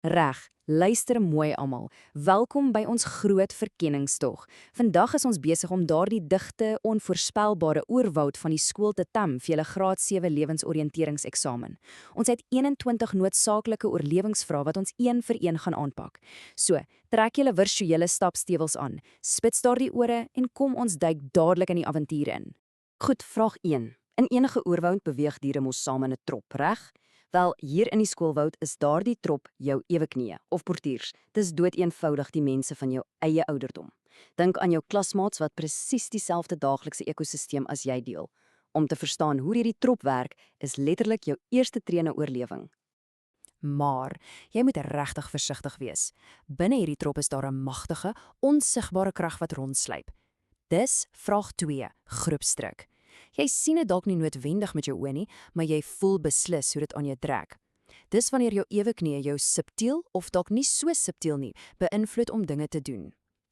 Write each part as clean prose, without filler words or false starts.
Reg, luister mooi almal. Welkom by ons groot verkenningstog. Vandag is ons besig om daardie digte, onvoorspelbare oerwoud van die skool te tem vir julle graad 7 lewensoriënteringseksamen. Ons het 21 noodsaaklike oorlewingsvrae wat ons een vir een gaan aanpak. So, trek julle virtuele stapstewels aan, spits daardie ore en kom ons duik dadelik in die avontuur in. Goed, vraag 1. In enige oerwoud beweeg diere mos saam in 'n trop, reg? Wel, hier in die skoolwoud is daardie trop jou eweknieë of portiers. Dis doeteenvoudig die mense van jou eie ouderdom. Dink aan jou klasmaats wat presies dieselfde daaglikse ekosisteem as jy deel. Om te verstaan hoe hierdie trop werk, is letterlik jou eerste tree na oorlewing. Maar jy moet regtig versigtig wees. Binne hierdie trop is daar 'n magtige, onsigbare krag wat rondsluip. Dis vraag 2, groepsdruk. Jy sien dit dalk nie noodwendig met jou oë nie, maar jy voel beslis hoe dit aan jou trek. Dis wanneer jou eweknieë jou subtiel of dalk nie so subtiel nie, beïnvloed om dinge te doen.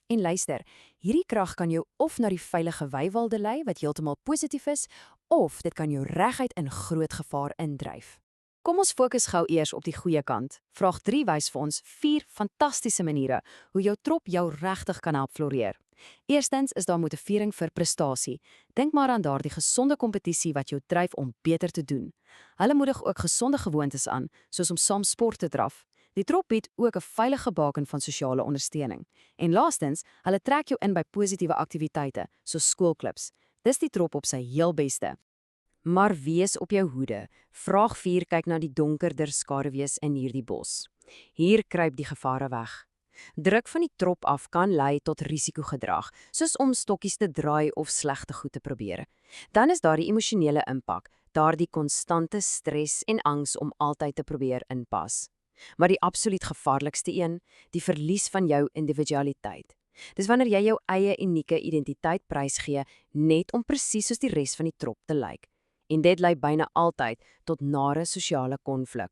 En luister, hierdie krag kan jou of na die veilige weiwalde lei wat heeltemal positief is, of dit kan jou reguit in groot gevaar indryf. Kom ons fokus gou eers op die goeie kant. Vraag 3 wys vir ons 4 fantastiese maniere hoe jou trop jou regtig kan help floreer. Eerstens is daar motivering vir prestasie. Dink maar aan daardie gesonde kompetisie wat jou dryf om beter te doen. Hulle moedig ook gesonde gewoontes aan, soos om saam sport te draf. Die trop bied ook 'n veilige baken van sosiale ondersteuning. En laastens, hulle trek jou in by positiewe aktiwiteite, soos skoolklubs. Dis die trop op sy heel beste. Maar wees op jou hoede. Vraag 4 kyk na die donkerder skaduwees in hierdie bos. Hier kruip die gevare weg. Druk van die trop af kan lei tot risikogedrag, soos om stokkies te draai of slegte goed te probeer. Dan is daar die emosionele impak, daardie konstante stres en angs om altyd te probeer inpas. Maar die absoluut gevaarlikste een, die verlies van jou individualiteit. Dis wanneer jy jou eie unieke identiteit prysgee, net om presies soos die res van die trop te lyk. En dit lei byna altyd tot nare sosiale konflik.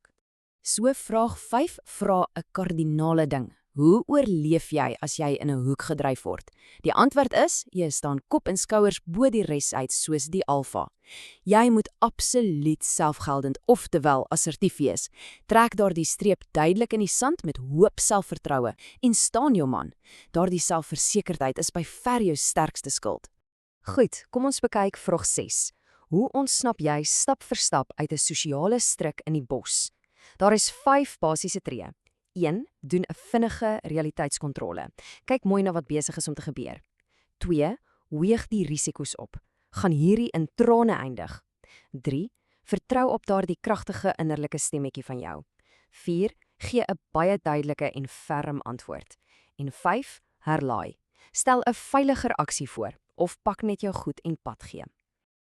So vraag 5 vra 'n kardinale ding. Hoe oorleef jy as jy in 'n hoek gedryf word? Die antwoord is, jy staan kop en skouers bo die res uit soos die alfa. Jy moet absoluut selfgeldend, oftewel assertief wees. Trek daardie streep duidelik in die sand met hoop selfvertroue en staan jou man. Daardie selfversekerdheid is by ver jou sterkste skild. Goed, kom ons bekyk vraag 6. Hoe ontsnap jy stap vir stap uit 'n sosiale struik in die bos? Daar is 5 basiese tree. 1. Doen 'n vinnige realiteitskontrole. Kyk mooi na wat besig is om te gebeur. 2. Weeg die risiko's op. Gaan hierdie in trane eindig. 3. Vertrou op daardie kragtige innerlike stemmetjie van jou. 4. Gee 'n baie duidelike en ferm antwoord. En 5. Herlaai. Stel 'n veiliger aksie voor of pak net jou goed en pad gee.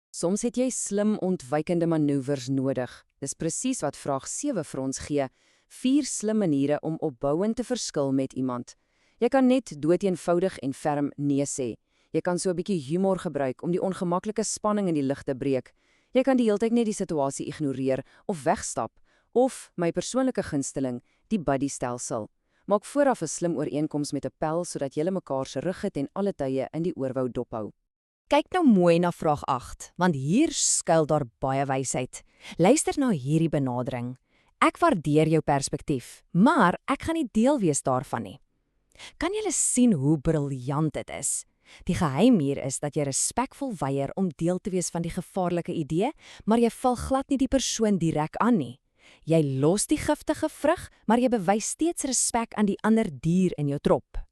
Soms het jy slim ontwykende manoeuvres nodig. Dis presies wat vraag 7 vir ons gee. 4 slim maniere om opbouend te verskil met iemand. Jy kan net doeteenvoudig en ferm nee sê. Jy kan so 'n bietjie humor gebruik om die ongemaklike spanning in die lug te breek. Jy kan die heeltyd net die situasie ignoreer of wegstap. Of, my persoonlike gunsteling, die buddy-stelsel. Maak vooraf 'n slim ooreenkoms met 'n pel sodat julle mekaar se rug het en alle tye in die oorwou dophou. Kyk nou mooi na vraag 8, want hier skuil daar baie wysheid. Luister na hierdie benadering. Ek waardeer jou perspektief, maar ek gaan nie deel wees daarvan nie. Kan julle sien hoe briljant dit is? Die geheim hier is dat jy respekvol weier om deel te wees van die gevaarlike idee, maar jy val glad nie die persoon direk aan nie. Jy los die giftige vrug, maar jy bewys steeds respek aan die ander dier in jou trop.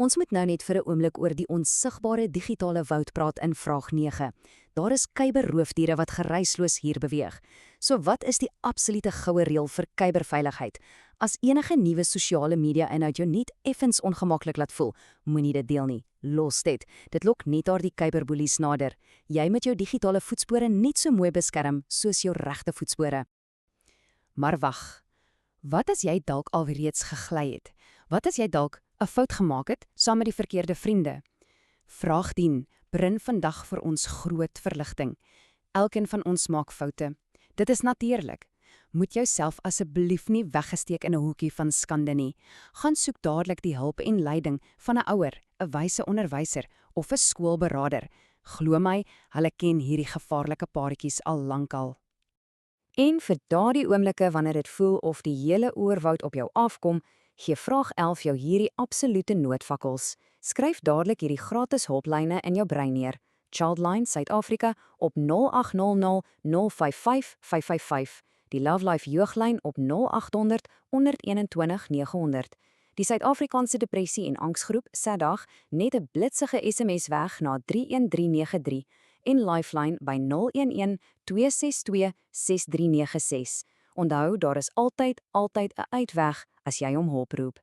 Ons moet nou net vir 'n oomblik oor die onsigbare digitale woud praat in vraag 9. Daar is kuiberroofdiere wat geruisloos hier beweeg. So wat is die absolute goue reël vir kuiberveiligheid? As enige nuwe sosiale media inhoud jou nie effens ongemaklik laat voel, moenie dit deel nie. Los dit. Dit lok net daardie kuiberboelies nader. Jy moet jou digitale voetspore net so mooi beskerm soos jou regte voetspore. Maar wag. Wat as jy dalk alreeds gegly het? Wat as jy dalk 'n fout gemaak het saam met die verkeerde vriende? Vraag 10 bring vandag vir ons groot verligting. Elkeen van ons maak foute. Dit is natuurlik. Moet jouself asseblief nie weggesteek in 'n hoekie van skande nie. Gaan soek dadelik die hulp en leiding van 'n ouer, 'n wyse onderwyser of 'n skoolberader. Glo my, hulle ken hierdie gevaarlike paartjies al lankal. En vir daardie oomblikke wanneer dit voel of die hele oerwoud op jou afkom, gee vraag 11 jou hierdie absolute noodvakkels. Skryf dadelik hierdie gratis hulplyne in jou brein neer. Childline Suid-Afrika op 0800 055 555. Die Love Life jeuglyn op 0800 121 900. Die Suid-Afrikaanse Depressie en Angsgroep SADAG net 'n blitsige SMS weg na 31393 en Lifeline by 011 262 6396. Onthou, daar is altyd 'n uitweg as jy om hulp roep.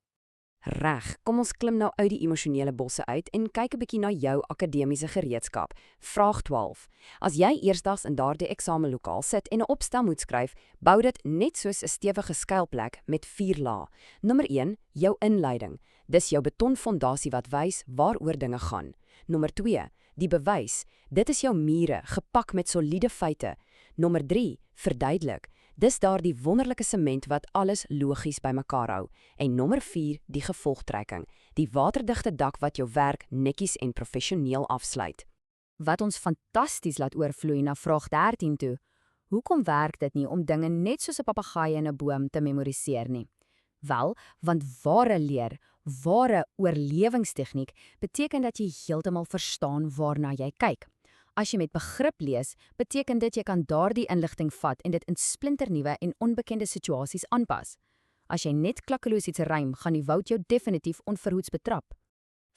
Reg, kom ons klim nou uit die emosionele bosse uit en kyk 'n bietjie na jou akademiese gereedskap. Vraag 12. As jy eersdags in daardie eksamenlokaal sit en 'n opstel moet skryf, bou dit net soos 'n stewige skuilplek met 4 lae. Nommer 1, jou inleiding. Dis jou betonfondasie wat wys waaroor dinge gaan. Nommer 2, die bewys. Dit is jou mure, gepak met soliede feite. Nommer 3, verduidelik. Dis daardie wonderlike sement wat alles logies bymekaar hou. En nommer 4, die gevolgtrekking. Die waterdigte dak wat jou werk netjies en professioneel afsluit. Wat ons fantasties laat oorvloei na vraag 13 toe. Hoekom werk dit nie om dinge net soos 'n papegaai in 'n boom te memoriseer nie? Wel, want ware leer, ware oorlewingstegniek beteken dat jy heeltemal verstaan waarna jy kyk. As jy met begrip lees, beteken dit jy kan daardie inligting vat en dit in splinternuwe en onbekende situasies aanpas. As jy net klakkeloos iets rym, gaan die woud jou definitief onverhoeds betrap.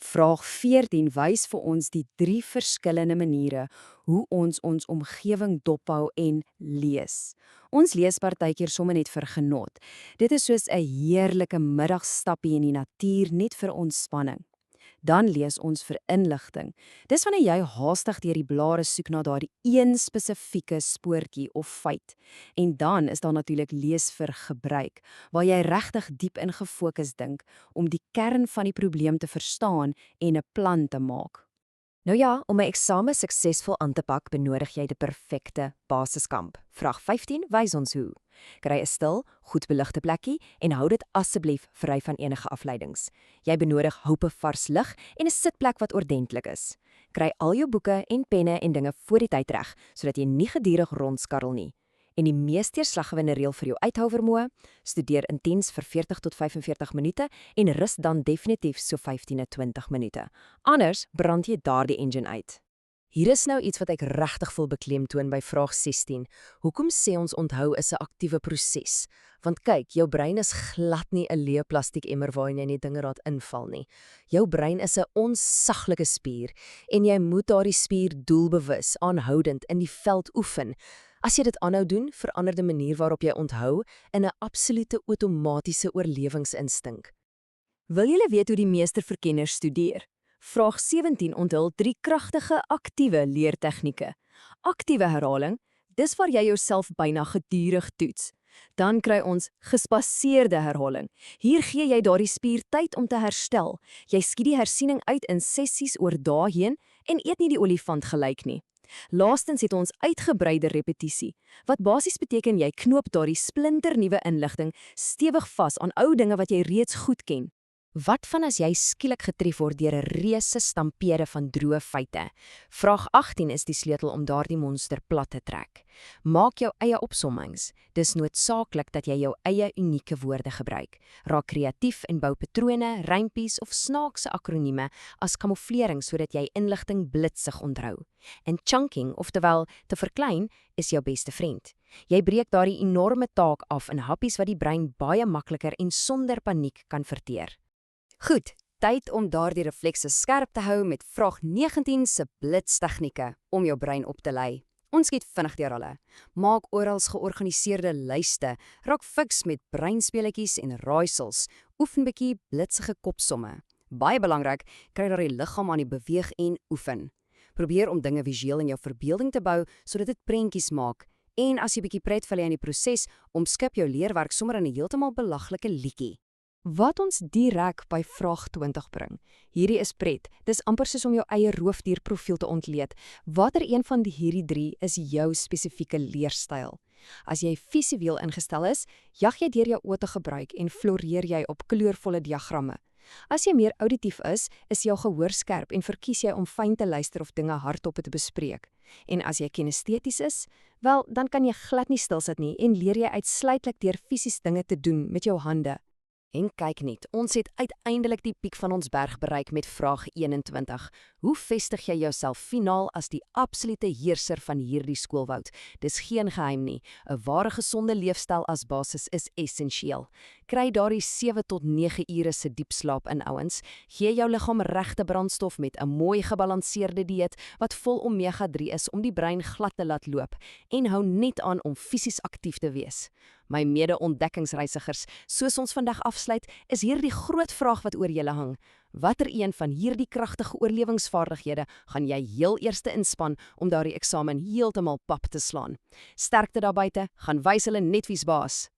Vraag 14 wys vir ons die 3 verskillende maniere hoe ons omgewing dophou en lees. Ons lees partykeer sommer net vir genot. Dit is soos 'n heerlike middagstappie in die natuur net vir ontspanning. Dan lees ons vir inligting. Dis wanneer jy haastig deur die blare soek na daardie een spesifieke spoortjie of feit. En dan is daar natuurlik lees vir gebruik, waar jy regtig diep in gefokus dink om die kern van die probleem te verstaan en 'n plan te maak. Nou ja, om 'n eksamen suksesvol aan te pak, benodig jy die perfekte basiskamp. Vraag 15 wys ons hoe. Kry 'n stil, goed beligte plekkie en hou dit asseblief vry van enige afleidings. Jy benodig houpe vars lig en 'n sitplek wat ordentlik is. Kry al jou boeke en penne en dinge voor die tyd reg, sodat jy nie gedurig rondskarrel nie. En die mees deurslaggewende reël vir jou uithouvermoë, studeer intens vir 40 tot 45 minute en rus dan definitief so 15 tot 20 minute. Anders brand jy daardie engine uit. Hier is nou iets wat ek regtig wil beklemtoon by vraag 16. Hoekom sê ons onthou is 'n aktiewe proses? Want kyk, jou brein is glad nie 'n leë plastiek emmer waarin jy net dinge laat inval nie. Jou brein is 'n onsaglike spier en jy moet daardie spier doelbewus, aanhoudend in die veld oefen. As jy dit aanhou doen, verander die manier waarop jy onthou in 'n absolute outomatiese oorlewingsinstink. Wil julle weet hoe die meeste verkenners studeer? Vraag 17 onthul 3 kragtige aktiewe leertegnieke. Aktiewe herhaling, dis waar jy jouself byna gedurig toets. Dan kry ons gespaseerde herhaling. Hier gee jy daardie spier tyd om te herstel. Jy skiet die hersiening uit in sessies oor dae heen en eet nie die olifant gelyk nie. Laastens het ons uitgebreide repetisie, wat basies beteken jy knoop daardie splinternuwe inligting stewig vas aan ou dinge wat jy reeds goed ken. Wat van as jy skielik getref word deur 'n reuse stampede van droë feite? Vraag 18 is die sleutel om daardie monster plat te trek. Maak jou eie opsommings. Dis noodsaaklik dat jy jou eie unieke woorde gebruik. Raak kreatief en bou patrone, rympies of snaakse akronieme as kamouflering sodat jy inligting blitsig onthou. En chunking, oftewel te verklein, is jou beste vriend. Jy breek daardie enorme taak af in happies wat die brein baie makliker en sonder paniek kan verteer. Goed, tyd om daardie reflekse skerp te hou met vraag 19 se blitstegnieke om jou brein op te lei. Ons skiet vinnig deur hulle. Maak oral georganiseerde lyste, raak fiks met breinspeletjies en raaisels, oefen bietjie blitsige kopsomme. Baie belangrik, kry daardie liggaam aan die beweeg en oefen. Probeer om dinge visueel in jou verbeelding te bou sodat dit prentjies maak. En as jy bietjie pret val in die proses, omskep jou leerwerk sommer in 'n heeltemal belaglike liedjie. Wat ons direk by vraag 20 bring. Hierdie is pret. Dis amper soos om jou eie roofdierprofiel te ontleed. Watter een van hierdie 3 is jou spesifieke leerstyl? As jy visueel ingestel is, jag jy deur jou oë te gebruik en floreer jy op kleurvolle diagramme. As jy meer auditief is jou gehoor skerp en verkies jy om fyn te luister of dinge hardop te bespreek. En as jy kinesteties is, wel, dan kan jy glad nie stil sit nie en leer jy uitsluitlik deur fisies dinge te doen met jou hande. En kyk net, ons het uiteindelik die piek van ons berg bereik met vraag 21. Hoe vestig jy jouself finaal as die absolute heerser van hierdie skoolwoud? Dis geen geheim nie. 'n Ware gesonde leefstyl as basis is essensieel. Kry daardie 7 tot 9 ure se diep slaap in ouens. Gee jou liggaam regte brandstof met 'n mooi gebalanseerde dieet wat vol omega-3 is om die brein glad te laat loop. En hou net aan om fisies aktief te wees. My mede-ontdekkingsreisigers, soos ons vandag afsluit, is hier die groot vraag wat oor julle hang. Watter een van hierdie kragtige oorlewingsvaardighede gaan jy heel eerste inspan om daardie eksamen heeltemal pap te slaan? Sterkte daar buite, gaan wys hulle net wie's baas.